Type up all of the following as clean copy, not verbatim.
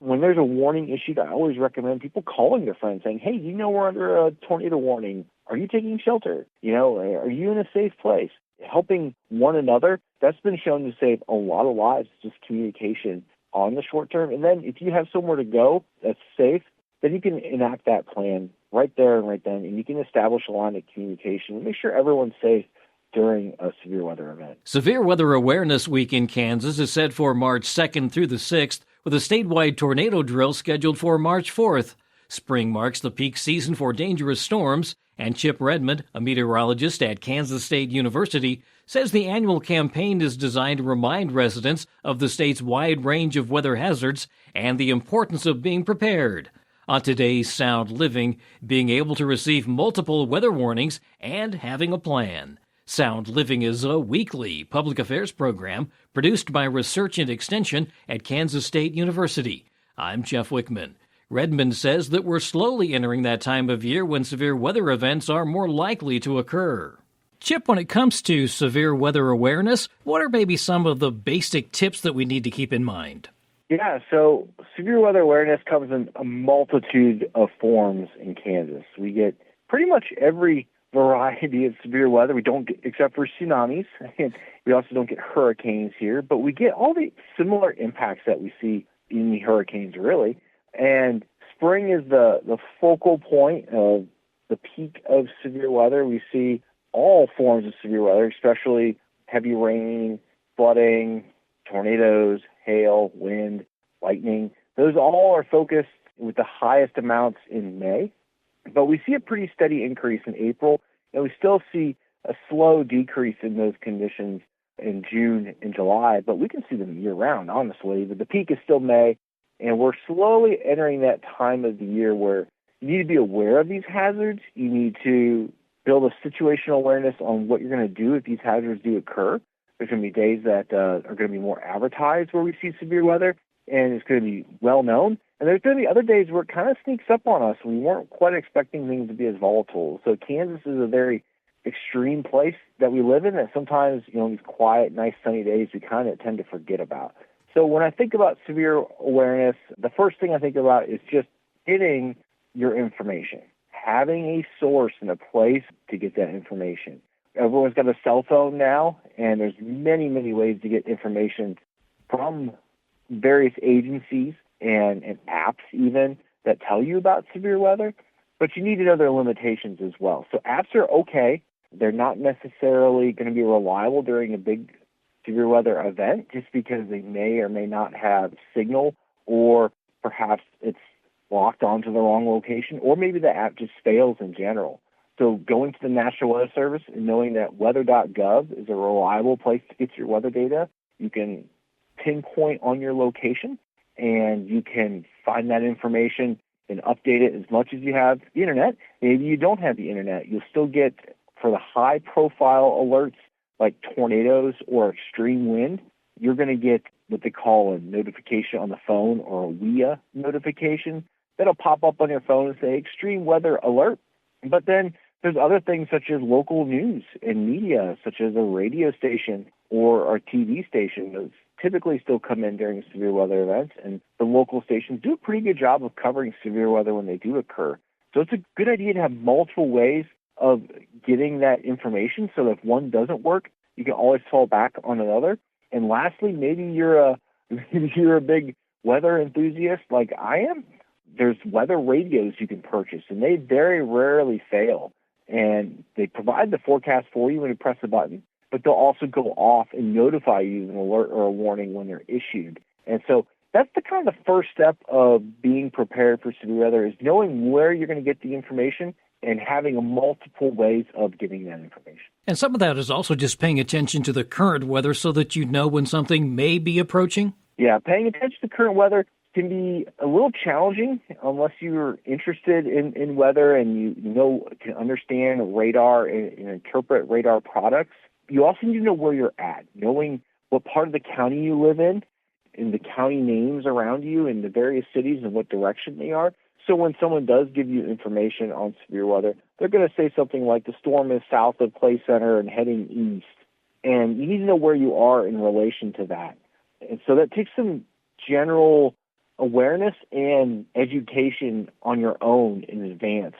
when there's a warning issued, I always recommend people calling their friends saying, hey, you know we're under a tornado warning. Are you taking shelter? Are you in a safe place? Helping one another, that's been shown to save a lot of lives, just communication on the short term. And then if you have somewhere to go that's safe, then you can enact that plan right there and right then, and you can establish a line of communication and make sure everyone's safe during a severe weather event. Severe Weather Awareness Week in Kansas is set for March 2nd through the 6th, with a statewide tornado drill scheduled for March 4th. Spring marks the peak season for dangerous storms, and Chip Redmond, a meteorologist at Kansas State University, says the annual campaign is designed to remind residents of the state's wide range of weather hazards and the importance of being prepared. On today's Sound Living, being able to receive multiple weather warnings and having a plan. Sound Living is a weekly public affairs program produced by Research and Extension at Kansas State University. I'm Jeff Wichman. Redmond says that we're slowly entering that time of year when severe weather events are more likely to occur. Chip, when it comes to severe weather awareness, what are maybe some of the basic tips that we need to keep in mind? Yeah, so severe weather awareness comes in a multitude of forms in Kansas. We get pretty much every variety of severe weather. We don't get, except for tsunamis, and we also don't get hurricanes here, but we get all the similar impacts that we see in the hurricanes, really. And spring is the focal point of the peak of severe weather. We see all forms of severe weather, especially heavy rain, flooding, tornadoes, hail, wind, lightning. Those all are focused with the highest amounts in May. But we see a pretty steady increase in April, and we still see a slow decrease in those conditions in June and July, but we can see them year-round, honestly. But the peak is still May, and we're slowly entering that time of the year where you need to be aware of these hazards. You need to build a situational awareness on what you're going to do if these hazards do occur. There's going to be days that are going to be more advertised where we see severe weather, and it's going to be well-known. And there's going to be other days where it kind of sneaks up on us. We weren't quite expecting things to be as volatile. So Kansas is a very extreme place that we live in that sometimes, these quiet, nice, sunny days we kind of tend to forget about. So when I think about severe awareness, the first thing I think about is just getting your information, having a source and a place to get that information. Everyone's got a cell phone now, and there's many, many ways to get information from various agencies and apps even that tell you about severe weather, but you need to know their limitations as well. So apps are okay. They're not necessarily going to be reliable during a big severe weather event just because they may or may not have signal, or perhaps it's locked onto the wrong location, or maybe the app just fails in general. So going to the National Weather Service and knowing that weather.gov is a reliable place to get your weather data, you can pinpoint on your location, and you can find that information and update it as much as you have the internet. Maybe you don't have the internet. You'll still get, for the high-profile alerts like tornadoes or extreme wind, you're going to get what they call a notification on the phone, or a WIA notification. That'll pop up on your phone and say extreme weather alert. But then there's other things such as local news and media, such as a radio station or a TV station. Those typically still come in during severe weather events, and the local stations do a pretty good job of covering severe weather when they do occur. So it's a good idea to have multiple ways of getting that information so that if one doesn't work, you can always fall back on another. And lastly, maybe you're a big weather enthusiast like I am. There's weather radios you can purchase, and they very rarely fail. And they provide the forecast for you when you press the button, but they'll also go off and notify you an alert or a warning when they're issued. And so that's the kind of the first step of being prepared for severe weather, is knowing where you're going to get the information and having multiple ways of getting that information. And some of that is also just paying attention to the current weather so that you know when something may be approaching? Yeah, paying attention to current weather can be a little challenging unless you're interested in weather and you can understand radar and interpret radar products. You also need to know where you're at, knowing what part of the county you live in, and the county names around you in the various cities and what direction they are. So when someone does give you information on severe weather, they're going to say something like the storm is south of Play Center and heading east. And you need to know where you are in relation to that. And so that takes some general awareness and education on your own in advance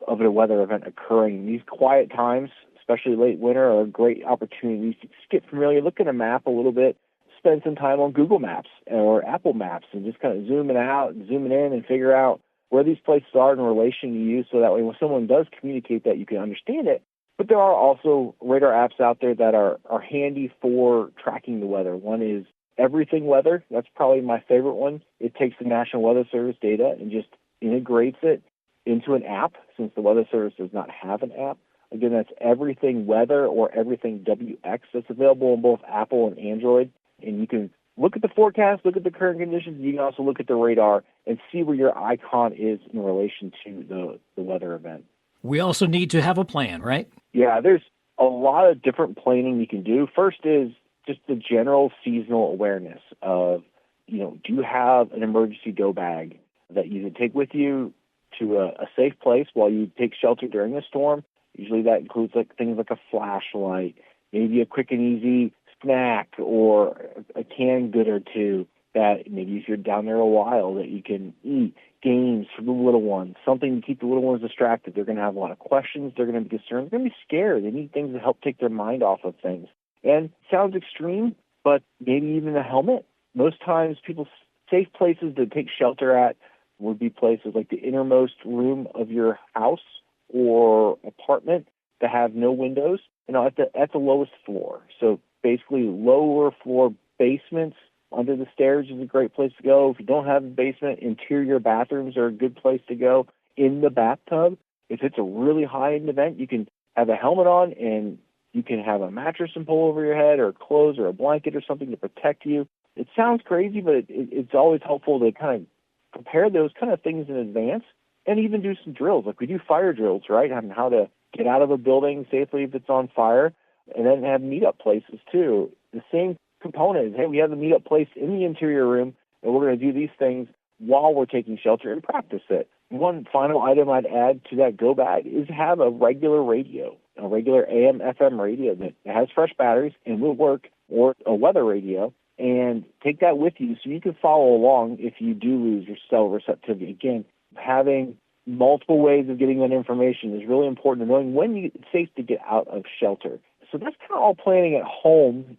of a weather event occurring. These quiet times, especially late winter, are great opportunities to just get familiar, look at a map a little bit, spend some time on Google Maps or Apple Maps and just kind of zooming out and zooming in and figure out where these places are in relation to you, so that way when someone does communicate that, you can understand it. But there are also radar apps out there that are handy for tracking the weather. One is Everything Weather. That's probably my favorite one. It takes the National Weather Service data and just integrates it into an app, since the Weather Service does not have an app. Again, that's Everything Weather or Everything WX. That's available on both Apple and Android. And you can look at the forecast, look at the current conditions, and you can also look at the radar and see where your icon is in relation to the weather event. We also need to have a plan, right? Yeah, there's a lot of different planning you can do. First is just the general seasonal awareness of, do you have an emergency go bag that you can take with you to a safe place while you take shelter during a storm? Usually that includes things like a flashlight, maybe a quick and easy snack or a canned good or two that maybe if you're down there a while that you can eat, games for the little ones, something to keep the little ones distracted. They're going to have a lot of questions. They're going to be concerned. They're going to be scared. They need things to help take their mind off of things. And it sounds extreme, but maybe even a helmet. Most times people's safe places to take shelter at would be places like the innermost room of your house or apartment that have no windows, at the lowest floor. So basically lower floor basements under the stairs is a great place to go. If you don't have a basement, interior bathrooms are a good place to go. In the bathtub, if it's a really high-end event, you can have a helmet on and you can have a mattress and pull over your head or clothes or a blanket or something to protect you. It sounds crazy, but it's always helpful to kind of prepare those kind of things in advance and even do some drills. Like we do fire drills, right? Having how to get out of a building safely if it's on fire, and then have meetup places too. The same component is, hey, we have the meetup place in the interior room, and we're going to do these things while we're taking shelter and practice it. One final item I'd add to that go bag is have a regular radio, a regular AM, FM radio that has fresh batteries and will work, or a weather radio, and take that with you so you can follow along if you do lose your cell receptivity. Again, having multiple ways of getting that information is really important, and knowing when it's safe to get out of shelter. So that's kind of all planning at home.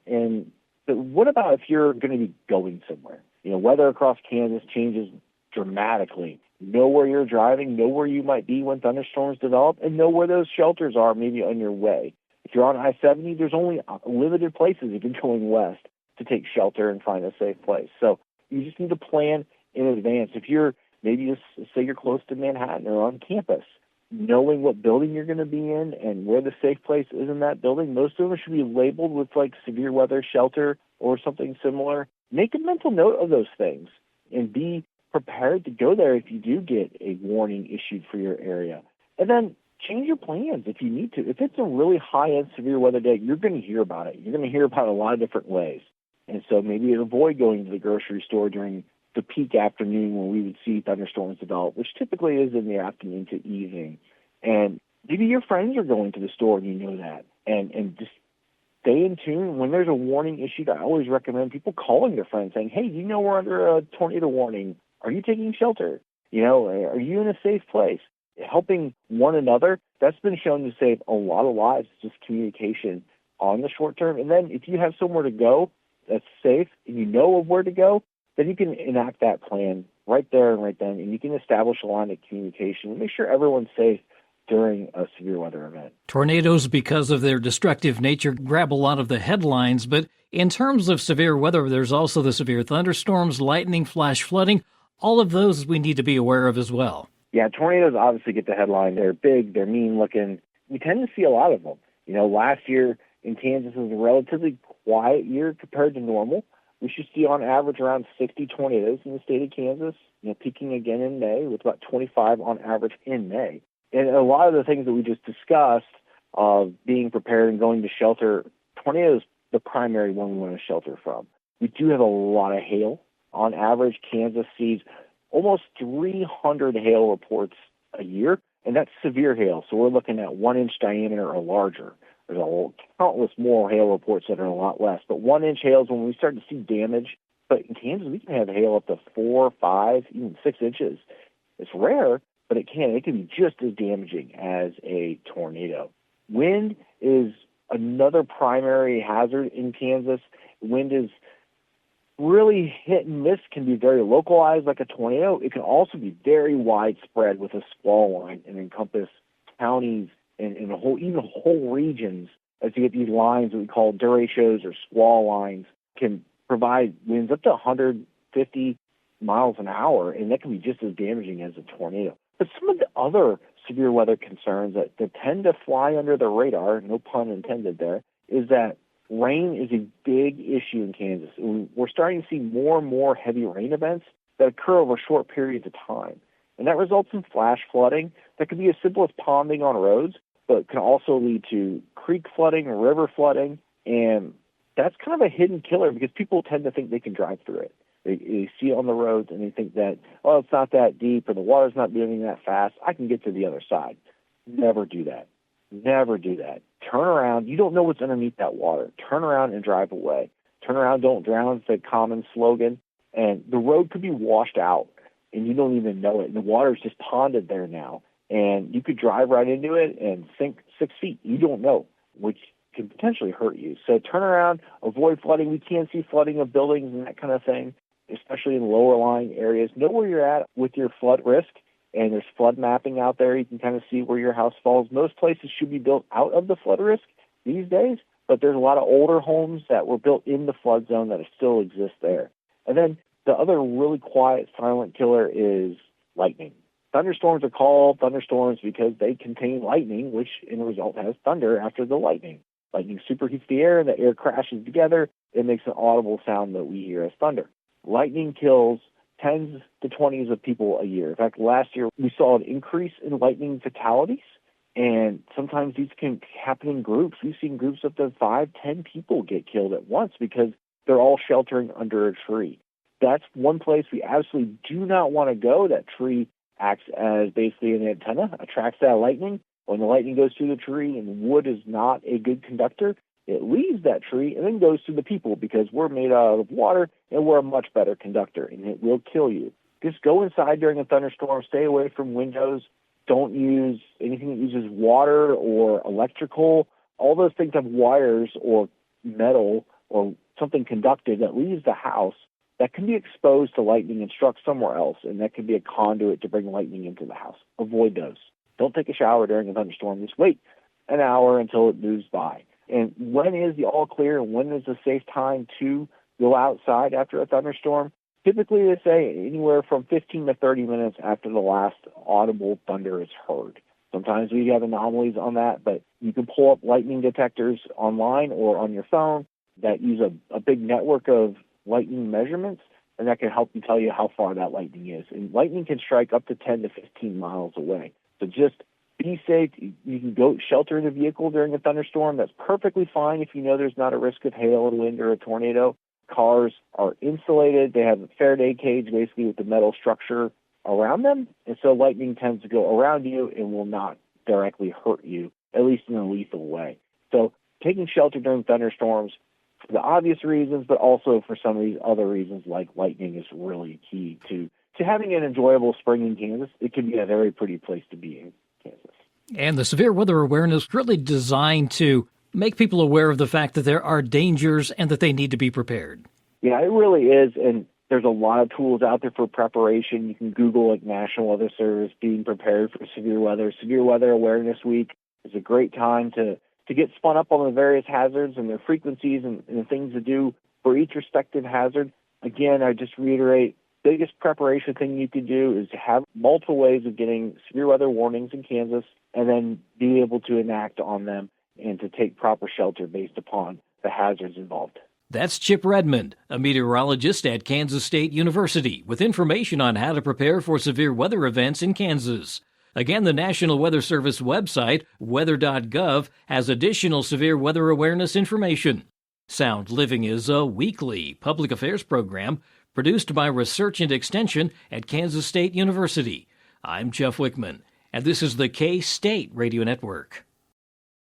But what about if you're going to be going somewhere? Weather across Kansas changes dramatically. Know where you're driving, know where you might be when thunderstorms develop, and know where those shelters are maybe on your way. If you're on I-70, there's only limited places if you're going west to take shelter and find a safe place. So you just need to plan in advance. If you're maybe just say you're close to Manhattan or on campus, knowing what building you're going to be in and where the safe place is in that building, most of them should be labeled with severe weather shelter or something similar. Make a mental note of those things and be prepared to go there if you do get a warning issued for your area. And then change your plans if you need to. If it's a really high-end severe weather day, you're going to hear about it. You're going to hear about it a lot of different ways. And so maybe avoid going to the grocery store during the peak afternoon when we would see thunderstorms develop, which typically is in the afternoon to evening. And maybe your friends are going to the store and you know that. And just stay in tune. When there's a warning issued, I always recommend people calling their friends saying, hey, you know we're under a tornado warning. Are you taking shelter? Are you in a safe place? Helping one another, that's been shown to save a lot of lives, just communication on the short term. And then if you have somewhere to go that's safe and you know of where to go, then you can enact that plan right there and right then, and you can establish a line of communication and make sure everyone's safe during a severe weather event. Tornadoes, because of their destructive nature, grab a lot of the headlines, but in terms of severe weather, there's also the severe thunderstorms, lightning, flash flooding. All of those we need to be aware of as well. Yeah, tornadoes obviously get the headline. They're big, they're mean-looking. We tend to see a lot of them. Last year in Kansas was a relatively quiet year compared to normal. We should see on average around 60 tornadoes in the state of Kansas, peaking again in May with about 25 on average in May. And a lot of the things that we just discussed of being prepared and going to shelter, tornadoes the primary one we want to shelter from. We do have a lot of hail. On average, Kansas sees almost 300 hail reports a year, and that's severe hail. So we're looking at 1-inch diameter or larger. There's countless more hail reports that are a lot less. But 1-inch hail is when we start to see damage, But in Kansas, we can have hail up to 4, 5, even 6 inches. It's rare, but it can be just as damaging as a tornado. Wind is another primary hazard in Kansas. Wind is really hit and miss, can be very localized like a tornado. It can also be very widespread with a squall line and encompass counties and even whole regions, as you get these lines that we call derechos or squall lines, can provide winds up to 150 miles an hour, and that can be just as damaging as a tornado. But some of the other severe weather concerns that tend to fly under the radar, no pun intended there, is that rain is a big issue in Kansas. We're starting to see more and more heavy rain events that occur over short periods of time. And that results in flash flooding that can be as simple as ponding on roads, but can also lead to creek flooding, river flooding, and that's kind of a hidden killer because people tend to think they can drive through it. They see it on the roads and they think that, oh, it's not that deep or the water's not moving that fast. I can get to the other side. Never do that. Never do that. Turn around. You don't know what's underneath that water. Turn around and drive away. Turn around, don't drown. It's a common slogan. And the road could be washed out and you don't even know it. And the water's just ponded there now. And you could drive right into it and sink 6 feet. You don't know, which can potentially hurt you. So turn around, avoid flooding. We can see flooding of buildings and that kind of thing, especially in lower lying areas. Know where you're at with your flood risk, and there's flood mapping out there. You can kind of see where your house falls. Most places should be built out of the flood risk these days, but there's a lot of older homes that were built in the flood zone that still exist there. And then the other really quiet, silent killer is lightning. Thunderstorms are called thunderstorms because they contain lightning, which in a result has thunder after the lightning. Lightning superheats the air, the air crashes together, it makes an audible sound that we hear as thunder. Lightning kills tens to 20s of people a year. In fact, last year we saw an increase in lightning fatalities, and sometimes these can happen in groups. We've seen groups up to 5, 10 people get killed at once because they're all sheltering under a tree. That's one place we absolutely do not want to go. That tree acts as basically an antenna, attracts that lightning. When the lightning goes through the tree and wood is not a good conductor, it leaves that tree and then goes to the people because we're made out of water and we're a much better conductor, and it will kill you. Just go inside during a thunderstorm. Stay away from windows. Don't use anything that uses water or electrical. All those things have wires or metal or something conductive that leaves the house that can be exposed to lightning and struck somewhere else, and that can be a conduit to bring lightning into the house. Avoid those. Don't take a shower during a thunderstorm. Just wait an hour until it moves by. And when is the all clear and when is the safe time to go outside after a thunderstorm? Typically, they say anywhere from 15 to 30 minutes after the last audible thunder is heard. Sometimes we have anomalies on that, but you can pull up lightning detectors online or on your phone that use a big network of lightning measurements, and that can help you tell you how far that lightning is. And lightning can strike up to 10 to 15 miles away. So just be safe. You can go shelter in a vehicle during a thunderstorm. That's perfectly fine if you know there's not a risk of hail and wind or a tornado. Cars are insulated. They have a Faraday cage basically with the metal structure around them. And so lightning tends to go around you and will not directly hurt you, at least in a lethal way. So taking shelter during thunderstorms for the obvious reasons, but also for some of these other reasons like lightning is really key to having an enjoyable spring in Kansas. It can be a very pretty place to be in Kansas. And the severe weather awareness is really designed to make people aware of the fact that there are dangers and that they need to be prepared. Yeah, it really is. And there's a lot of tools out there for preparation. You can Google like National Weather Service being prepared for severe weather. Severe Weather Awareness Week is a great time to get spun up on the various hazards and their frequencies and the things to do for each respective hazard. Again, I just reiterate, biggest preparation thing you can do is to have multiple ways of getting severe weather warnings in Kansas and then be able to enact on them and to take proper shelter based upon the hazards involved. That's Chip Redmond, a meteorologist at Kansas State University, with information on how to prepare for severe weather events in Kansas. Again, the National Weather Service website, weather.gov, has additional severe weather awareness information. Sound Living is a weekly public affairs program produced by Research and Extension at Kansas State University. I'm Jeff Wichman, and this is the K-State Radio Network.